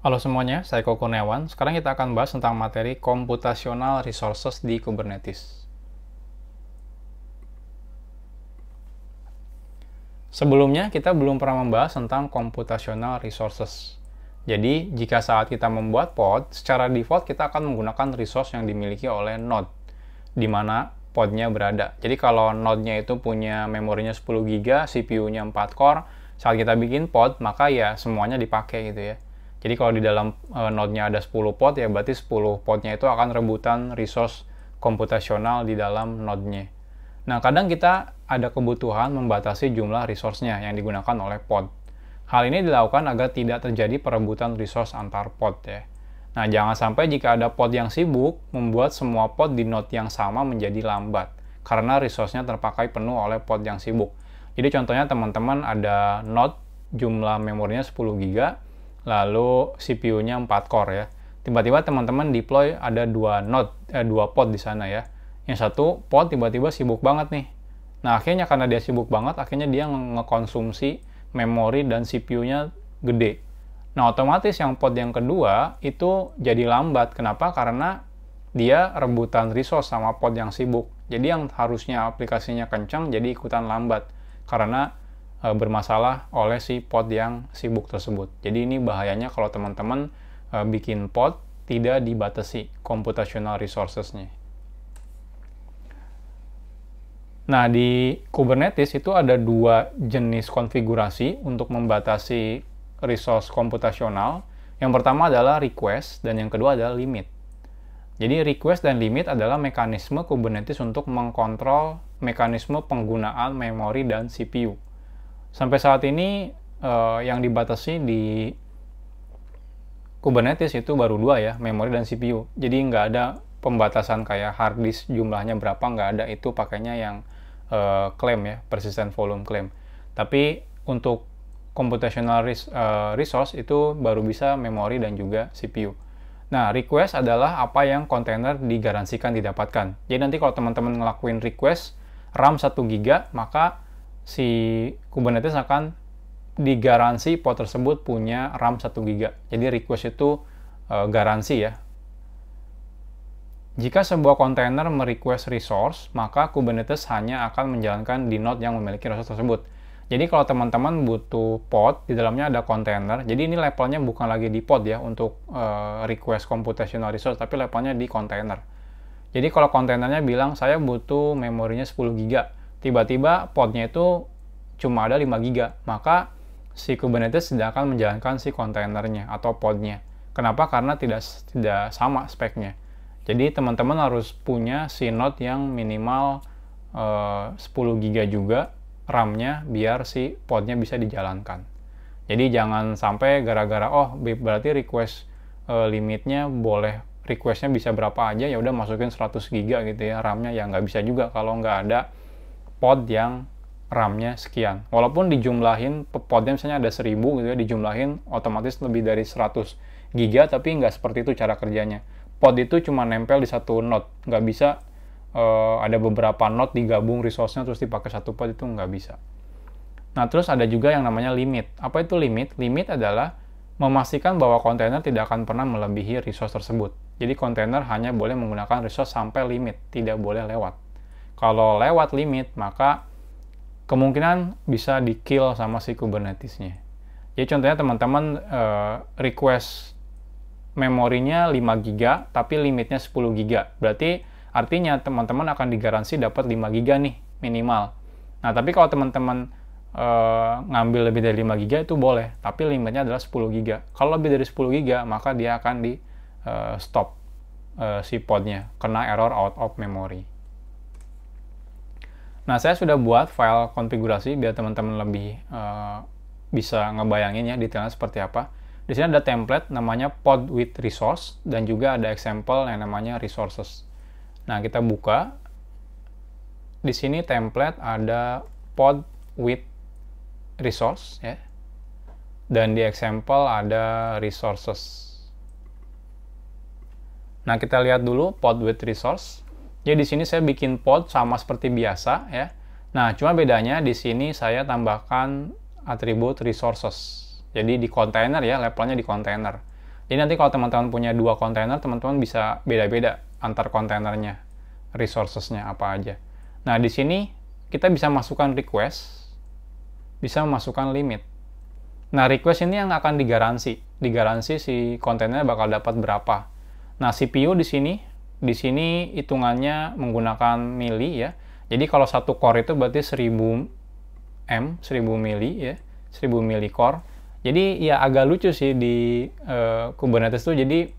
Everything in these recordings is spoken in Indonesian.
Halo semuanya, saya Koko Kurniawan. Sekarang kita akan bahas tentang materi computational resources di Kubernetes. Sebelumnya, kita belum pernah membahas tentang computational resources. Jadi, jika saat kita membuat pod, secara default kita akan menggunakan resource yang dimiliki oleh node, di mana podnya berada. Jadi, kalau node-nya itu punya memorinya 10 GB, CPU-nya 4 core, saat kita bikin pod, maka ya semuanya dipakai gitu ya. Jadi kalau di dalam node-nya ada 10 pod, ya berarti 10 podnya itu akan rebutan resource komputasional di dalam node-nya. Nah, kadang kita ada kebutuhan membatasi jumlah resource-nya yang digunakan oleh pod. Hal ini dilakukan agar tidak terjadi perebutan resource antar pod ya. Nah, jangan sampai jika ada pod yang sibuk, membuat semua pod di node yang sama menjadi lambat, karena resource-nya terpakai penuh oleh pod yang sibuk. Jadi contohnya teman-teman ada node jumlah memorinya 10 GB, lalu CPU-nya 4 core ya. Tiba-tiba teman-teman deploy ada dua pod di sana ya. Yang satu pod tiba-tiba sibuk banget nih. Nah, akhirnya karena dia sibuk banget, akhirnya dia ngekonsumsi memori dan CPU-nya gede. Nah, otomatis yang pod yang kedua itu jadi lambat. Kenapa? Karena dia rebutan resource sama pod yang sibuk. Jadi yang harusnya aplikasinya kencang jadi ikutan lambat. Karena bermasalah oleh si pod yang sibuk tersebut. Jadi ini bahayanya kalau teman-teman bikin pod tidak dibatasi computational resources-nya. Nah, di Kubernetes itu ada dua jenis konfigurasi untuk membatasi resource komputasional. Yang pertama adalah request dan yang kedua adalah limit. Jadi request dan limit adalah mekanisme Kubernetes untuk mengkontrol mekanisme penggunaan memori dan CPU. Sampai saat ini yang dibatasi di Kubernetes itu baru dua ya, memori dan CPU. Jadi nggak ada pembatasan kayak hard disk jumlahnya berapa, nggak ada. Itu pakainya yang claim ya, persistent volume claim. Tapi untuk computational resource itu baru bisa memori dan juga CPU. Nah, request adalah apa yang kontainer digaransikan didapatkan. Jadi nanti kalau teman-teman ngelakuin request RAM 1 GB, maka si Kubernetes akan digaransi pod tersebut punya RAM 1 GB. Jadi request itu garansi ya. Jika sebuah kontainer merequest resource, maka Kubernetes hanya akan menjalankan di node yang memiliki resource tersebut. Jadi kalau teman-teman butuh pod, di dalamnya ada kontainer. Jadi ini levelnya bukan lagi di pod ya untuk request computational resource, tapi levelnya di kontainer. Jadi kalau kontainernya bilang saya butuh memorinya 10 GB, tiba-tiba podnya itu cuma ada 5 GB, maka si Kubernetes tidak akan menjalankan si kontainernya atau podnya. Kenapa? Karena tidak sama speknya. Jadi teman-teman harus punya si node yang minimal 10 GB juga RAM-nya biar si podnya bisa dijalankan. Jadi jangan sampai gara-gara berarti request limitnya boleh requestnya bisa berapa aja, ya udah masukin 100 GB gitu ya RAM-nya, ya nggak bisa juga kalau nggak ada pod yang RAM-nya sekian. Walaupun dijumlahin podnya misalnya ada 1000 gitu ya, dijumlahin otomatis lebih dari 100 GB, tapi nggak seperti itu cara kerjanya. Pod itu cuma nempel di satu node, nggak bisa ada beberapa node digabung resource-nya terus dipakai satu pod, itu nggak bisa. Nah, terus ada juga yang namanya limit. Apa itu limit? Limit adalah memastikan bahwa kontainer tidak akan pernah melebihi resource tersebut. Jadi kontainer hanya boleh menggunakan resource sampai limit, tidak boleh lewat. Kalau lewat limit, maka kemungkinan bisa di-kill sama si Kubernetes-nya. Jadi contohnya teman-teman request memorinya 5 GB, tapi limitnya 10 GB. Berarti artinya teman-teman akan digaransi dapat 5 GB nih, minimal. Nah, tapi kalau teman-teman ngambil lebih dari 5 GB itu boleh, tapi limitnya adalah 10 GB. Kalau lebih dari 10 GB, maka dia akan di stop si podnya, kena error out of memory. Nah, saya sudah buat file konfigurasi biar teman-teman lebih bisa ngebayangin ya detailnya seperti apa. Di sini ada template namanya pod with resource dan juga ada example yang namanya resources. Nah, kita buka. Di sini template ada pod with resource ya. Dan di example ada resources. Nah, kita lihat dulu pod with resource. Jadi di sini saya bikin pod sama seperti biasa ya. Nah, cuma bedanya di sini saya tambahkan atribut resources. Jadi di container ya, levelnya di container. Jadi nanti kalau teman-teman punya 2 kontainer, teman-teman bisa beda-beda antar kontainernya, resources-nya apa aja. Nah, di sini kita bisa masukkan request, bisa memasukkan limit. Nah, request ini yang akan digaransi si kontainernya bakal dapat berapa. Nah, CPU di sini hitungannya menggunakan mili ya. Jadi kalau satu core itu berarti 1000 mili ya, 1000 mili core. Jadi ya agak lucu sih di Kubernetes tuh, jadi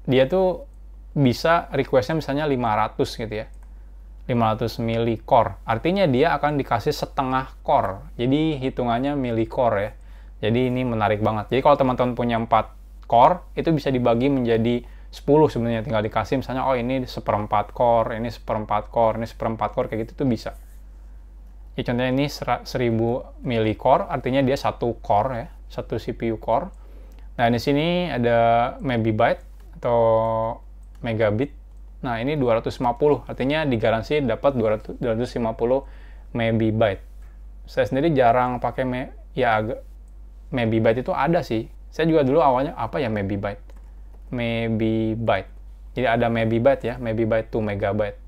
dia tuh bisa request-nya misalnya 500 gitu ya. 500 mili core. Artinya dia akan dikasih setengah core. Jadi hitungannya mili core ya. Jadi ini menarik banget. Jadi kalau teman-teman punya 4 core, itu bisa dibagi menjadi 10 sebenarnya. Tinggal dikasih misalnya, oh ini 1/4 core, ini 1/4 core, ini 1/4 core, kayak gitu tuh bisa. Ya, contohnya ini 1000 mili core, artinya dia satu core ya, satu CPU core. Nah, di sini ada megabyte atau megabit. Nah, ini 250, artinya digaransi dapat 250 megabyte. Saya sendiri jarang pakai megabyte itu ada sih. Saya juga dulu awalnya apa ya megabyte. Jadi ada megabyte ya, megabyte to megabyte.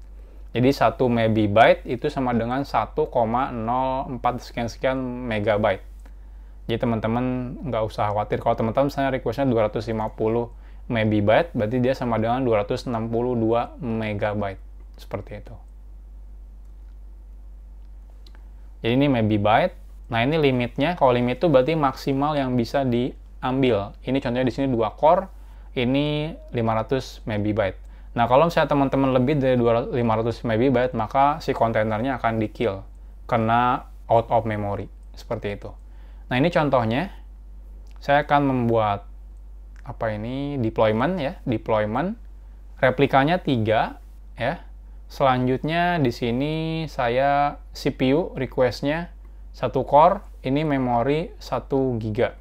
Jadi 1 megabyte itu sama dengan 1,04 sekian megabyte. Jadi teman-teman nggak usah khawatir. Kalau teman-teman misalnya request-nya 250 megabyte, berarti dia sama dengan 262 megabyte. Seperti itu. Jadi ini megabyte. Nah, ini limitnya. Kalau limit itu berarti maksimal yang bisa diambil. Ini contohnya di sini 2 core, ini 500 megabyte. Nah, kalau misalnya teman-teman lebih dari 500 megabyte, maka si kontainernya akan di-kill, kena out of memory. Seperti itu. Nah, ini contohnya. Saya akan membuat deployment ya, deployment. Replikanya 3 ya. Selanjutnya di sini saya CPU request-nya 1 core, ini memori 1 giga.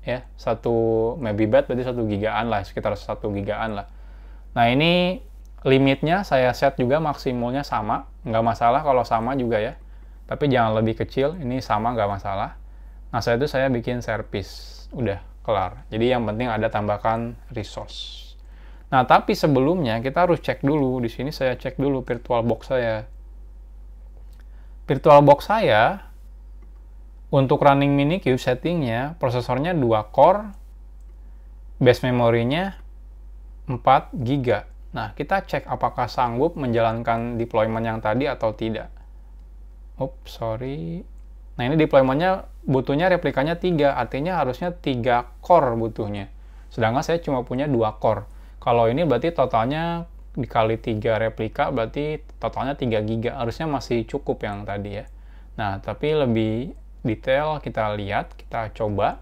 Ya, 1 megabyte berarti 1 gigaan lah, sekitar 1 gigaan lah. Nah, ini limitnya saya set juga maksimalnya sama, nggak masalah kalau sama juga ya. Tapi jangan lebih kecil, ini sama nggak masalah. Nah, saya bikin service, udah kelar. Jadi yang penting ada tambahkan resource. Nah, tapi sebelumnya kita harus cek dulu. Di sini saya cek dulu VirtualBox saya. VirtualBox saya untuk running Minikube settingnya prosesornya 2 core, base memorinya 4 GB. Nah, kita cek apakah sanggup menjalankan deployment yang tadi atau tidak. Sorry. Nah, ini deployment-nya butuhnya replikanya 3, artinya harusnya 3 core butuhnya. Sedangkan saya cuma punya 2 core. Kalau ini berarti totalnya dikali 3 replika, berarti totalnya 3 GB. Harusnya masih cukup yang tadi ya. Nah, tapi lebih detail kita lihat, kita coba.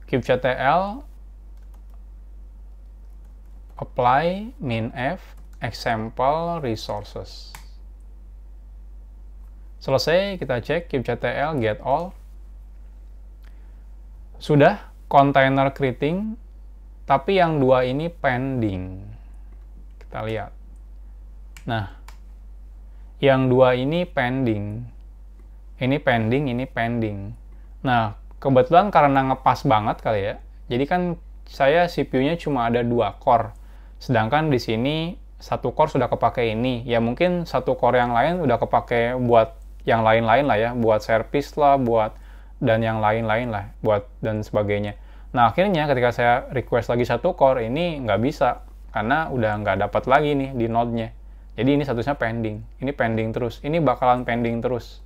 kubectl apply minf example resources. Selesai, kita cek kubectl get all. Sudah container creating, tapi yang 2 ini pending. Kita lihat. Nah, yang 2 ini pending. Ini pending. Nah, kebetulan karena ngepas banget kali ya. Jadi kan saya CPU-nya cuma ada 2 core. Sedangkan di sini 1 core sudah kepake ini. Ya mungkin 1 core yang lain udah kepake buat yang lain-lain lah ya. Buat service lah, dan yang lain-lain lah. Dan sebagainya. Nah, akhirnya ketika saya request lagi 1 core, ini nggak bisa. Karena udah nggak dapat lagi nih di node-nya. Jadi ini statusnya pending. Ini pending terus. Ini bakalan pending terus.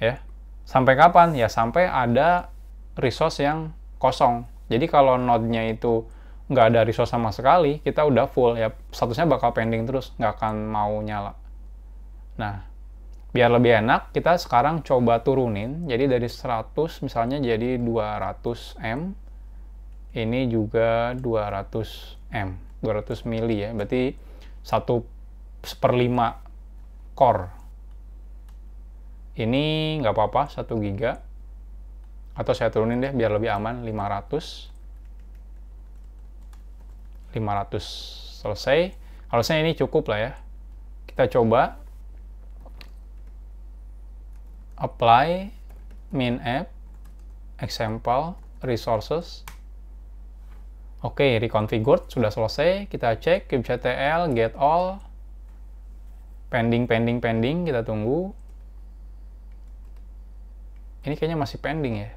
Ya. Sampai kapan? Ya sampai ada resource yang kosong. Jadi kalau node-nya itu nggak ada resource sama sekali, kita udah full. Ya statusnya bakal pending terus. Nggak akan mau nyala. Nah, biar lebih enak, kita sekarang coba turunin. Jadi dari 100 misalnya jadi 200 M. Ini juga 200 M. 200 mili ya. Berarti 1/5 core. Ini nggak apa-apa, 1 giga. Atau saya turunin deh biar lebih aman, 500. Selesai. Harusnya ini cukup lah ya. Kita coba. Apply minf example resources. Oke, reconfigured, sudah selesai. Kita cek kubectl get all. Pending, kita tunggu. Ini kayaknya masih pending ya.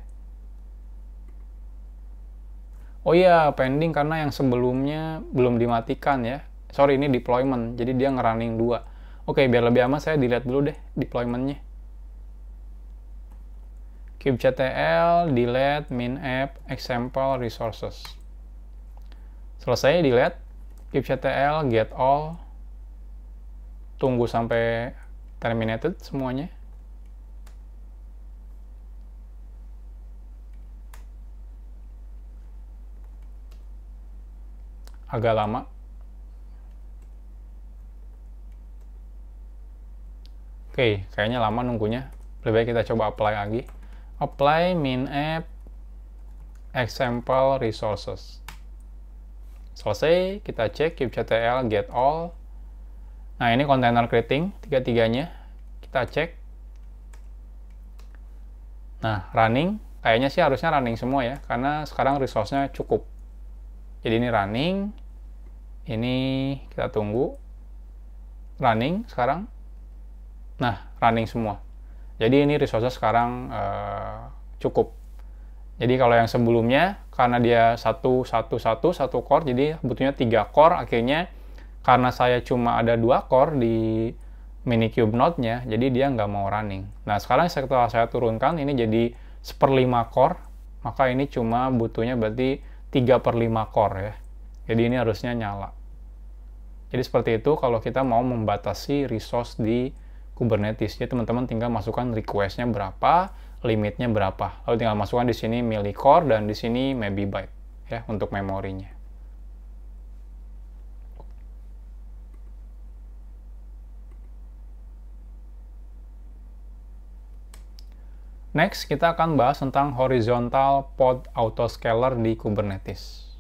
Oh iya, pending karena yang sebelumnya belum dimatikan ya. Sorry, ini deployment, jadi dia ngerunning 2. Oke, biar lebih aman saya delete dulu deh deploymentnya. kubectl delete min app example resources. Selesai delete, kubectl get all, tunggu sampai terminated semuanya. Agak lama. Oke, kayaknya lama nunggunya. Lebih baik kita coba apply lagi. Apply min app example resources. Selesai, kita cek kubectl get all. Nah, ini container creating, tiga-tiganya. Kita cek. Nah, running, kayaknya sih harusnya running semua ya, karena sekarang resource-nya cukup. Jadi ini running, ini kita tunggu. Running sekarang. Nah, running semua. Jadi ini resource-nya sekarang cukup. Jadi kalau yang sebelumnya, karena dia satu core, jadi butuhnya 3 core, akhirnya karena saya cuma ada 2 core di Minikube node-nya, jadi dia nggak mau running. Nah, sekarang setelah saya turunkan, ini jadi 1/5 core, maka ini cuma butuhnya berarti 3/5 core ya. Jadi ini harusnya nyala. Jadi seperti itu kalau kita mau membatasi resource di Kubernetes. Jadi teman-teman tinggal masukkan request-nya berapa, limitnya berapa. Lalu tinggal masukkan di sini millicore dan di sini megabyte ya untuk memorinya. Next, kita akan bahas tentang horizontal pod autoscaler di Kubernetes.